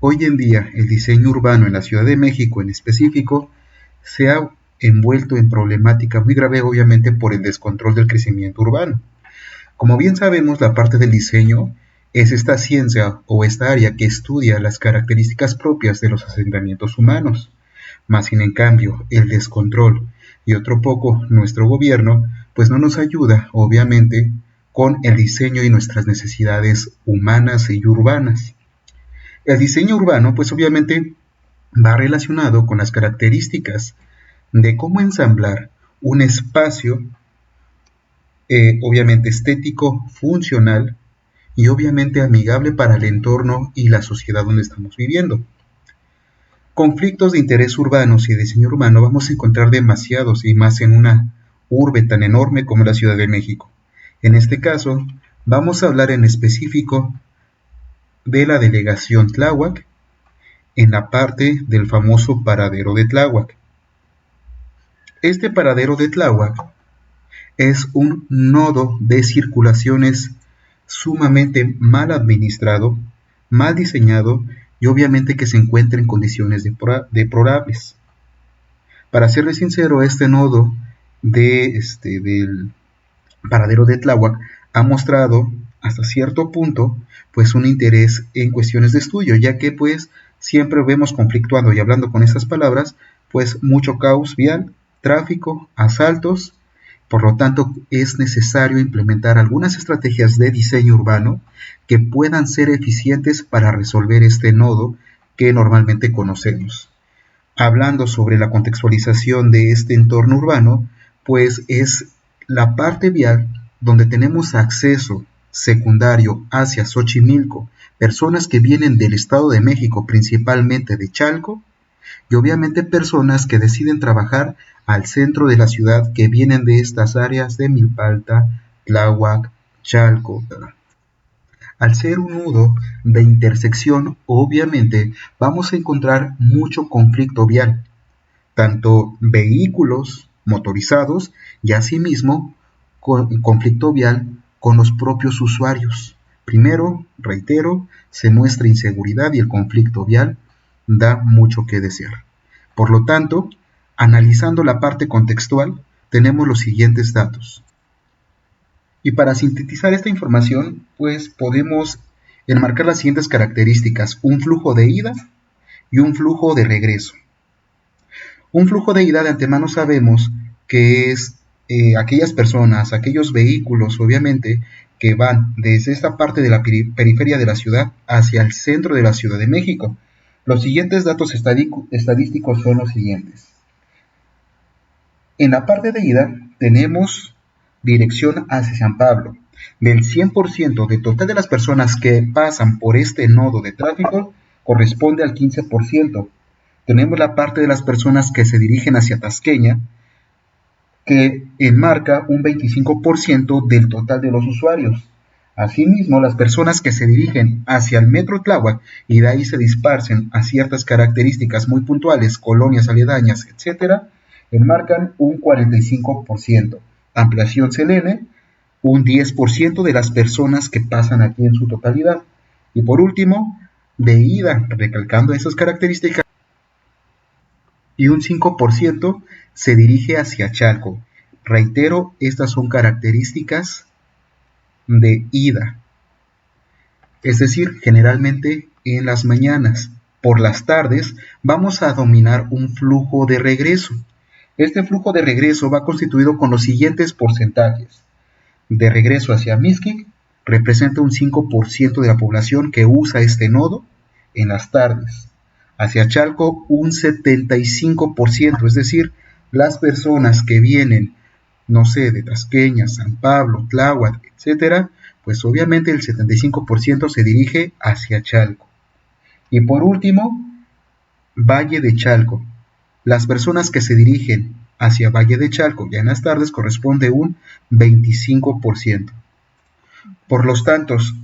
Hoy en día, el diseño urbano en la Ciudad de México en específico se ha envuelto en problemática muy grave, obviamente, por el descontrol del crecimiento urbano. Como bien sabemos, la parte del diseño es esta ciencia o esta área que estudia las características propias de los asentamientos humanos. Más sin en cambio, el descontrol y otro poco nuestro gobierno, pues no nos ayuda, obviamente, con el diseño y nuestras necesidades humanas y urbanas. El diseño urbano, pues obviamente, va relacionado con las características de cómo ensamblar un espacio, obviamente estético, funcional y obviamente amigable para el entorno y la sociedad donde estamos viviendo. Conflictos de interés urbanos y diseño urbano vamos a encontrar demasiados y más en una urbe tan enorme como la Ciudad de México. En este caso, vamos a hablar en específico de la delegación Tláhuac en la parte del famoso paradero de Tláhuac. Este paradero de Tláhuac es un nodo de circulaciones sumamente mal administrado, mal diseñado y obviamente que se encuentra en condiciones deplorables. Para serles sincero, este nodo del paradero de Tláhuac ha mostrado hasta cierto punto pues un interés en cuestiones de estudio, ya que pues siempre vemos conflictuando y hablando con estas palabras pues mucho caos vial, tráfico, asaltos. Por lo tanto, es necesario implementar algunas estrategias de diseño urbano que puedan ser eficientes para resolver este nodo que normalmente conocemos. Hablando sobre la contextualización de este entorno urbano, pues es la parte vial donde tenemos acceso secundario hacia Xochimilco, personas que vienen del Estado de México, principalmente de Chalco, y obviamente personas que deciden trabajar al centro de la ciudad que vienen de estas áreas de Milpalta, Tláhuac, Chalco. Al ser un nudo de intersección, obviamente vamos a encontrar mucho conflicto vial, tanto vehículos motorizados y asimismo conflicto vial con los propios usuarios. Primero, reitero, se muestra inseguridad y el conflicto vial da mucho que desear. Por lo tanto, analizando la parte contextual, tenemos los siguientes datos. Y para sintetizar esta información, pues podemos enmarcar las siguientes características: un flujo de ida y un flujo de regreso. Un flujo de ida de antemano sabemos que es aquellas personas, aquellos vehículos, obviamente, que van desde esta parte de la periferia de la ciudad hacia el centro de la Ciudad de México. Los siguientes datos estadísticos son los siguientes. En la parte de ida tenemos dirección hacia San Pablo. Del 100% de total de las personas que pasan por este nodo de tráfico, corresponde al 15%. Tenemos la parte de las personas que se dirigen hacia Tasqueña, que enmarca un 25% del total de los usuarios. Asimismo, las personas que se dirigen hacia el Metro Tláhuac y de ahí se dispersen a ciertas características muy puntuales, colonias aledañas, etc., enmarcan un 45%. Ampliación Selene, un 10% de las personas que pasan aquí en su totalidad. Y por último, de ida, recalcando esas características, y un 5% se dirige hacia Chalco. Reitero, estas son características de ida, es decir, generalmente en las mañanas. Por las tardes vamos a dominar un flujo de regreso. Este flujo de regreso va constituido con los siguientes porcentajes. De regreso hacia Mixquic representa un 5% de la población que usa este nodo en las tardes. Hacia Chalco un 75%, es decir, las personas que vienen, no sé, de Tasqueña, San Pablo, Tláhuac, etc., pues obviamente el 75% se dirige hacia Chalco. Y por último, Valle de Chalco. Las personas que se dirigen hacia Valle de Chalco ya en las tardes corresponde un 25%. Por los tantos,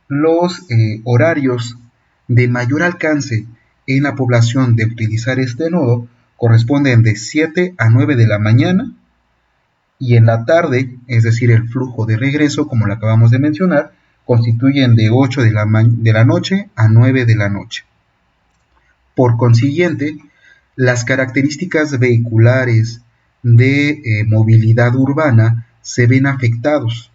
los horarios de mayor alcance en la población de utilizar este nodo corresponden de 7 a 9 de la mañana, y en la tarde, es decir, el flujo de regreso, como lo acabamos de mencionar, constituyen de 8 de la noche a 9 de la noche. Por consiguiente, las características vehiculares de movilidad urbana se ven afectados.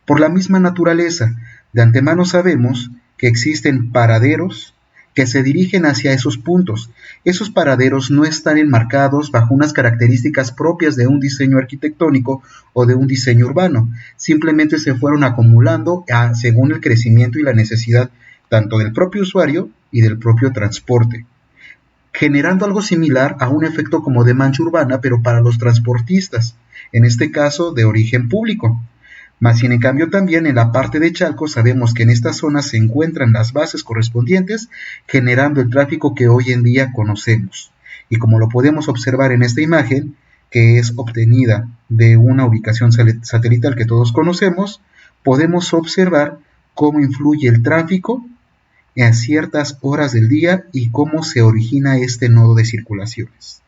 Por la misma naturaleza, de antemano sabemos que existen paraderos que se dirigen hacia esos puntos. Esos paraderos no están enmarcados bajo unas características propias de un diseño arquitectónico o de un diseño urbano. Simplemente se fueron acumulando según el crecimiento y la necesidad tanto del propio usuario y del propio transporte, generando algo similar a un efecto como de mancha urbana, pero para los transportistas, en este caso de origen público. Más sin en cambio también en la parte de Chalco sabemos que en esta zona se encuentran las bases correspondientes, generando el tráfico que hoy en día conocemos. Y como lo podemos observar en esta imagen, que es obtenida de una ubicación satelital que todos conocemos, podemos observar cómo influye el tráfico a ciertas horas del día y cómo se origina este nodo de circulaciones.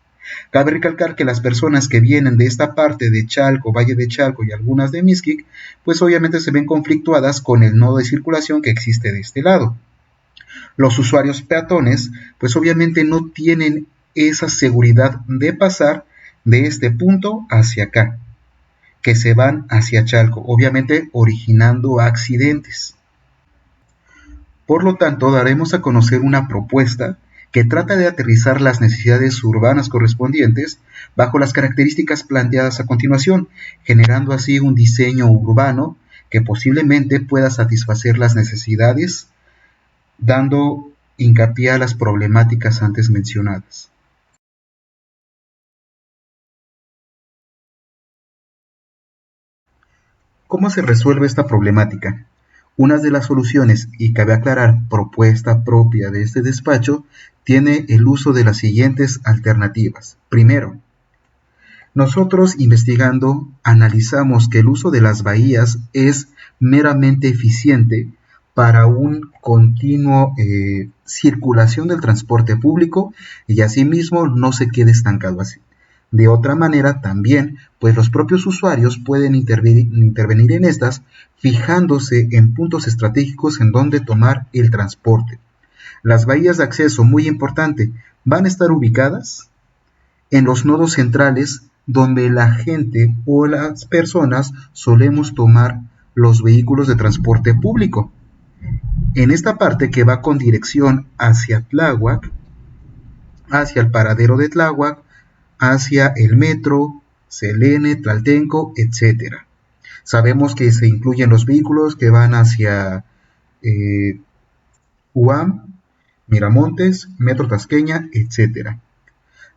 Cabe recalcar que las personas que vienen de esta parte de Chalco, Valle de Chalco y algunas de Mixquic, pues obviamente se ven conflictuadas con el nodo de circulación que existe de este lado. Los usuarios peatones, pues obviamente no tienen esa seguridad de pasar de este punto hacia acá, que se van hacia Chalco, obviamente originando accidentes. Por lo tanto, daremos a conocer una propuesta que trata de aterrizar las necesidades urbanas correspondientes bajo las características planteadas a continuación, generando así un diseño urbano que posiblemente pueda satisfacer las necesidades, dando hincapié a las problemáticas antes mencionadas. ¿Cómo se resuelve esta problemática? Una de las soluciones, y cabe aclarar, propuesta propia de este despacho, tiene el uso de las siguientes alternativas. Primero, nosotros investigando analizamos que el uso de las bahías es meramente eficiente para un continuo circulación del transporte público y asimismo no se quede estancado así. De otra manera también, pues los propios usuarios pueden intervenir en estas, fijándose en puntos estratégicos en donde tomar el transporte. Las bahías de acceso, muy importante, van a estar ubicadas en los nodos centrales donde la gente o las personas solemos tomar los vehículos de transporte público. En esta parte que va con dirección hacia Tláhuac, hacia el paradero de Tláhuac, hacia el metro, Selene, Tlaltenco, etc. Sabemos que se incluyen los vehículos que van hacia UAM, Miramontes, Metro Tasqueña, etc.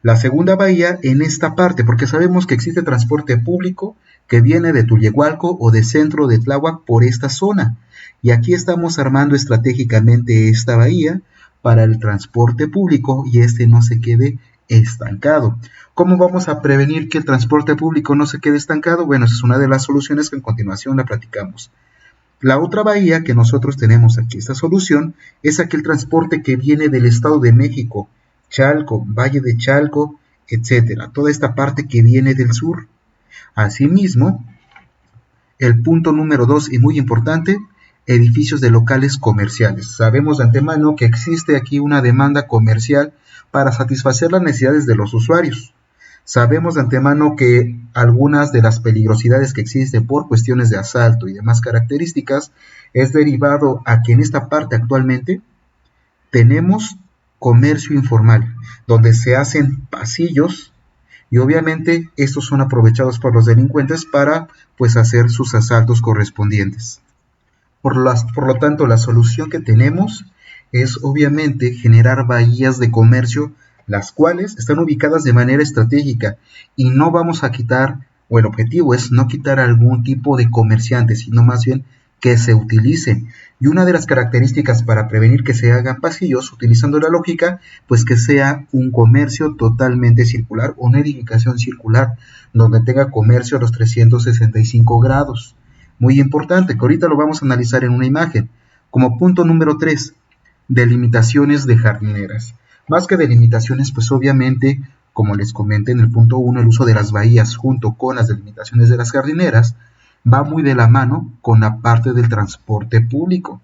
La segunda bahía en esta parte, porque sabemos que existe transporte público que viene de Tullehualco o de centro de Tláhuac por esta zona. Y aquí estamos armando estratégicamente esta bahía para el transporte público y este no se quede estancado. ¿Cómo vamos a prevenir que el transporte público no se quede estancado? Bueno, esa es una de las soluciones que en continuación la platicamos. La otra bahía que nosotros tenemos aquí, esta solución, es aquel transporte que viene del Estado de México, Chalco, Valle de Chalco, etcétera, toda esta parte que viene del sur. Asimismo, el punto número 2 y muy importante, edificios de locales comerciales. Sabemos de antemano que existe aquí una demanda comercial para satisfacer las necesidades de los usuarios. Sabemos de antemano que algunas de las peligrosidades que existen por cuestiones de asalto y demás características es derivado a que en esta parte actualmente tenemos comercio informal, donde se hacen pasillos y obviamente estos son aprovechados por los delincuentes para pues hacer sus asaltos correspondientes. Por lo tanto, la solución que tenemos es obviamente generar bahías de comercio, las cuales están ubicadas de manera estratégica y no vamos a quitar, o el objetivo es no quitar algún tipo de comerciante, sino más bien que se utilicen. Y una de las características para prevenir que se hagan pasillos, utilizando la lógica, pues que sea un comercio totalmente circular, una edificación circular, donde tenga comercio a los 365 grados. Muy importante, que ahorita lo vamos a analizar en una imagen. Como punto número 3, delimitaciones de jardineras. Más que delimitaciones, pues obviamente, como les comenté en el punto 1, el uso de las bahías junto con las delimitaciones de las jardineras va muy de la mano con la parte del transporte público.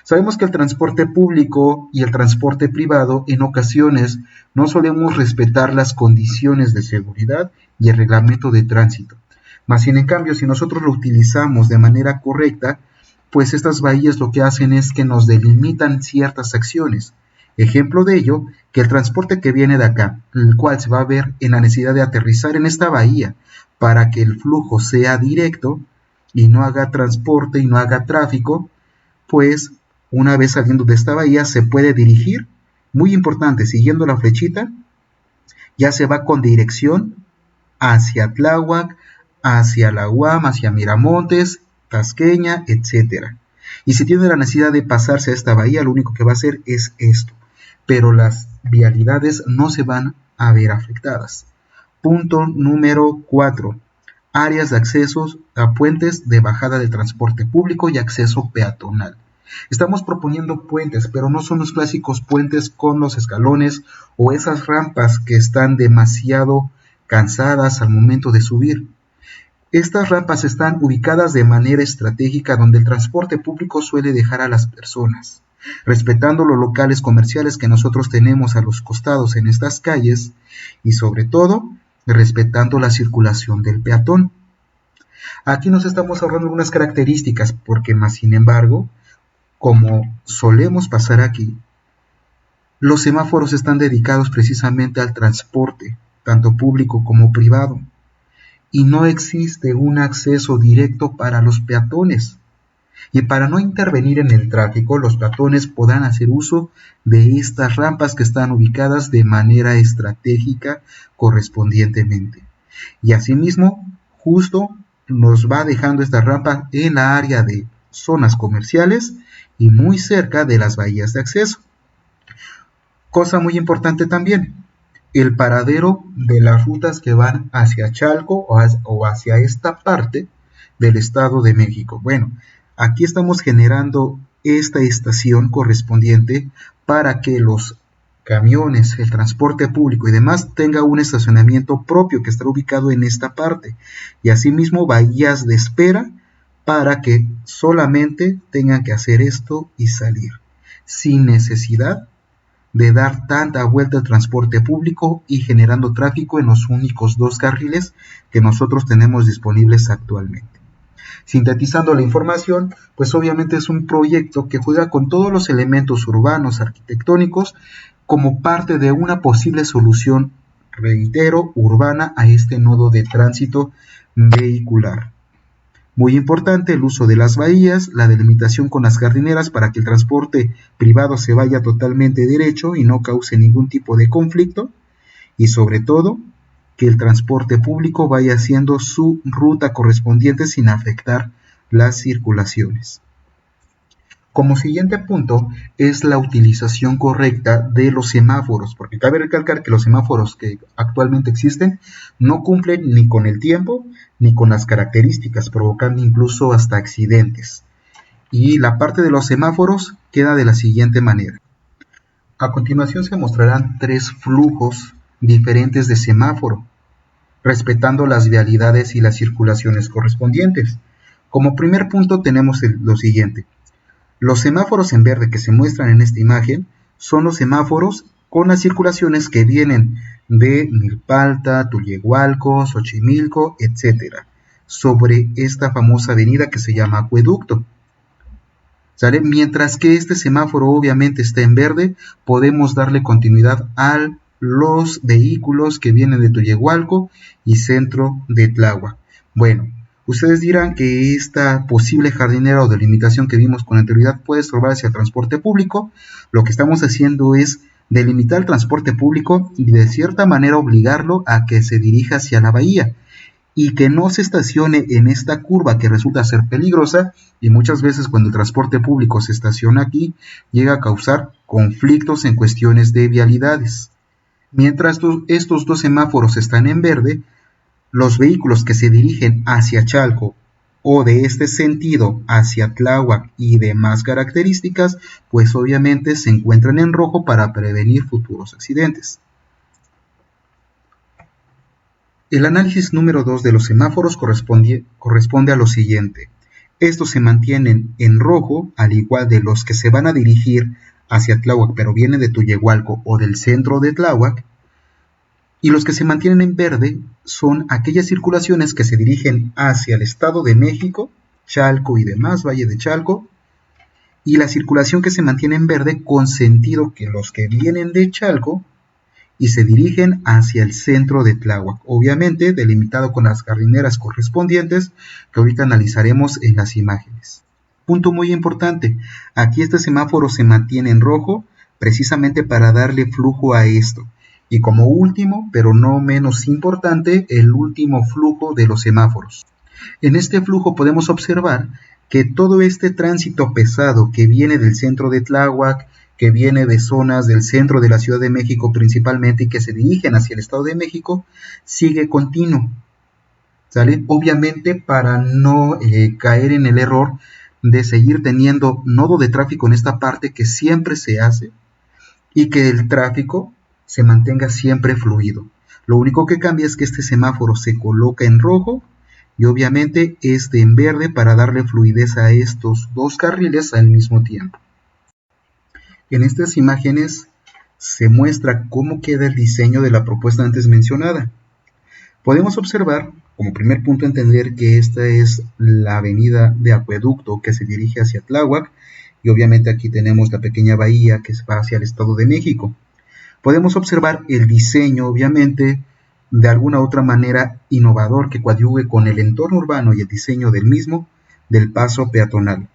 Sabemos que el transporte público y el transporte privado en ocasiones no solemos respetar las condiciones de seguridad y el reglamento de tránsito. Más sin en cambio, si nosotros lo utilizamos de manera correcta, pues estas bahías lo que hacen es que nos delimitan ciertas acciones. Ejemplo de ello, que el transporte que viene de acá, el cual se va a ver en la necesidad de aterrizar en esta bahía para que el flujo sea directo y no haga transporte y no haga tráfico, pues una vez saliendo de esta bahía se puede dirigir, muy importante, siguiendo la flechita, ya se va con dirección hacia Tláhuac, hacia la UAM, hacia Miramontes, Tasqueña, etcétera. Y si tiene la necesidad de pasarse a esta bahía, lo único que va a hacer es esto, pero las vialidades no se van a ver afectadas. Punto número 4. Áreas de accesos a puentes de bajada de transporte público y acceso peatonal. Estamos proponiendo puentes, pero no son los clásicos puentes con los escalones o esas rampas que están demasiado cansadas al momento de subir. Estas rampas están ubicadas de manera estratégica donde el transporte público suele dejar a las personas, respetando los locales comerciales que nosotros tenemos a los costados en estas calles y sobre todo respetando la circulación del peatón. Aquí nos estamos ahorrando algunas características porque más sin embargo, como solemos pasar aquí, los semáforos están dedicados precisamente al transporte, tanto público como privado, y no existe un acceso directo para los peatones. Y para no intervenir en el tráfico, los peatones podrán hacer uso de estas rampas que están ubicadas de manera estratégica correspondientemente. Y asimismo, justo nos va dejando esta rampa en la área de zonas comerciales y muy cerca de las bahías de acceso. Cosa muy importante también, el paradero de las rutas que van hacia Chalco o hacia esta parte del Estado de México. Bueno, aquí estamos generando esta estación correspondiente para que los camiones, el transporte público y demás tenga un estacionamiento propio que estará ubicado en esta parte y asimismo bahías de espera para que solamente tengan que hacer esto y salir sin necesidad de dar tanta vuelta al transporte público y generando tráfico en los únicos 2 carriles que nosotros tenemos disponibles actualmente. Sintetizando la información, pues obviamente es un proyecto que juega con todos los elementos urbanos arquitectónicos como parte de una posible solución, reitero, urbana a este nodo de tránsito vehicular. Muy importante el uso de las bahías, la delimitación con las jardineras para que el transporte privado se vaya totalmente derecho y no cause ningún tipo de conflicto y sobre todo que el transporte público vaya haciendo su ruta correspondiente sin afectar las circulaciones. Como siguiente punto es la utilización correcta de los semáforos, porque cabe recalcar que los semáforos que actualmente existen no cumplen ni con el tiempo ni con las características, provocando incluso hasta accidentes. Y la parte de los semáforos queda de la siguiente manera. A continuación se mostrarán 3 flujos diferentes de semáforo, respetando las vialidades y las circulaciones correspondientes. Como primer punto tenemos lo siguiente. Los semáforos en verde que se muestran en esta imagen son los semáforos con las circulaciones que vienen de Milpalta, Tullehualco, Xochimilco, etc. sobre esta famosa avenida que se llama Acueducto. ¿Sale? Mientras que este semáforo obviamente está en verde, podemos darle continuidad a los vehículos que vienen de Tullehualco y centro de Tláhuac. Bueno, ustedes dirán que esta posible jardinera o delimitación que vimos con anterioridad puede estorbar hacia el transporte público. Lo que estamos haciendo es delimitar el transporte público y de cierta manera obligarlo a que se dirija hacia la bahía y que no se estacione en esta curva que resulta ser peligrosa y muchas veces cuando el transporte público se estaciona aquí llega a causar conflictos en cuestiones de vialidades. Mientras estos 2 semáforos están en verde, los vehículos que se dirigen hacia Chalco o de este sentido hacia Tláhuac y demás características, pues obviamente se encuentran en rojo para prevenir futuros accidentes. El análisis número 2 de los semáforos corresponde a lo siguiente. Estos se mantienen en rojo, al igual de los que se van a dirigir hacia Tláhuac, pero vienen de Tullehualco o del centro de Tláhuac. Y los que se mantienen en verde son aquellas circulaciones que se dirigen hacia el Estado de México, Chalco y demás, Valle de Chalco, y la circulación que se mantiene en verde con sentido que los que vienen de Chalco y se dirigen hacia el centro de Tláhuac, obviamente delimitado con las jardineras correspondientes que ahorita analizaremos en las imágenes. Punto muy importante, aquí este semáforo se mantiene en rojo precisamente para darle flujo a esto. Y como último, pero no menos importante, el último flujo de los semáforos. En este flujo podemos observar que todo este tránsito pesado que viene del centro de Tláhuac, que viene de zonas del centro de la Ciudad de México principalmente y que se dirigen hacia el Estado de México, sigue continuo, ¿sale? Obviamente para no caer en el error de seguir teniendo nodo de tráfico en esta parte que siempre se hace y que el tráfico se mantenga siempre fluido. Lo único que cambia es que este semáforo se coloca en rojo y obviamente este en verde para darle fluidez a estos dos carriles al mismo tiempo. En estas imágenes se muestra cómo queda el diseño de la propuesta antes mencionada. Podemos observar, como primer punto, entender que esta es la avenida de Acueducto que se dirige hacia Tláhuac y obviamente aquí tenemos la pequeña bahía que va hacia el Estado de México. Podemos observar el diseño, obviamente, de alguna otra manera innovador que coadyuve con el entorno urbano y el diseño del mismo, del paso peatonal.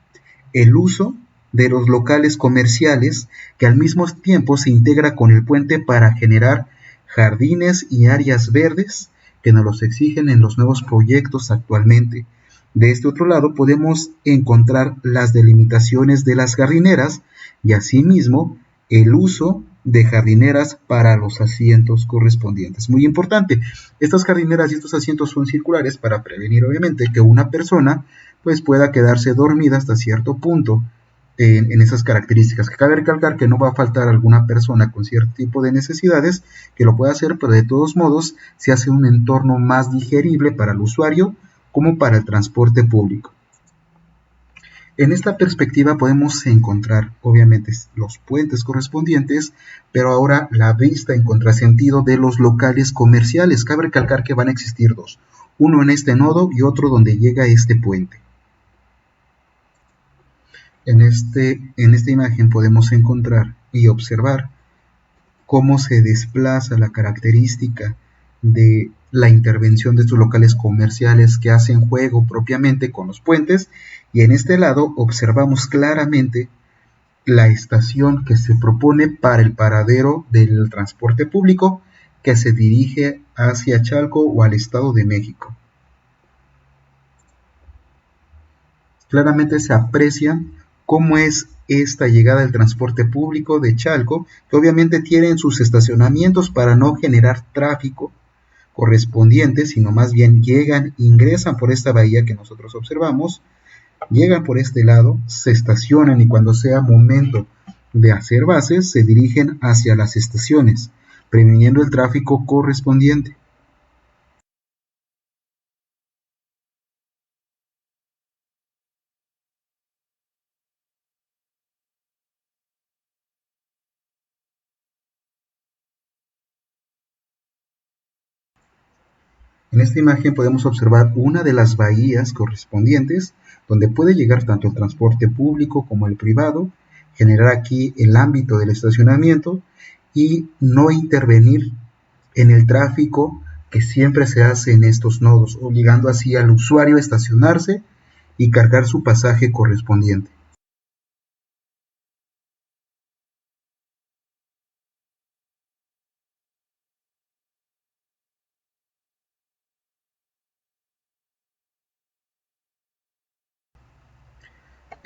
El uso de los locales comerciales que al mismo tiempo se integra con el puente para generar jardines y áreas verdes que nos los exigen en los nuevos proyectos actualmente. De este otro lado podemos encontrar las delimitaciones de las jardineras y asimismo el uso de jardineras para los asientos correspondientes. Muy importante, estas jardineras y estos asientos son circulares para prevenir obviamente que una persona pues pueda quedarse dormida hasta cierto punto en esas características. Que cabe recalcar que no va a faltar alguna persona con cierto tipo de necesidades que lo pueda hacer, pero de todos modos se hace un entorno más digerible para el usuario como para el transporte público. En esta perspectiva podemos encontrar obviamente los puentes correspondientes, pero ahora la vista en contrasentido de los locales comerciales. Cabe recalcar que van a existir dos, uno en este nodo y otro donde llega este puente. En esta imagen podemos encontrar y observar cómo se desplaza la característica de la intervención de estos locales comerciales que hacen juego propiamente con los puentes, y en este lado observamos claramente la estación que se propone para el paradero del transporte público que se dirige hacia Chalco o al Estado de México. Claramente se aprecia cómo es esta llegada del transporte público de Chalco, que obviamente tienen sus estacionamientos para no generar tráfico correspondiente, sino más bien ingresan por esta bahía que nosotros observamos, llegan por este lado, se estacionan y cuando sea momento de hacer bases se dirigen hacia las estaciones, previniendo el tráfico correspondiente. En esta imagen podemos observar una de las bahías correspondientes donde puede llegar tanto el transporte público como el privado, generar aquí el ámbito del estacionamiento y no intervenir en el tráfico que siempre se hace en estos nodos, obligando así al usuario a estacionarse y cargar su pasaje correspondiente.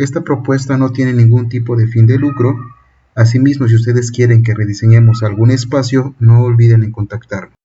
Esta propuesta no tiene ningún tipo de fin de lucro. Asimismo, si ustedes quieren que rediseñemos algún espacio, no olviden en contactarme.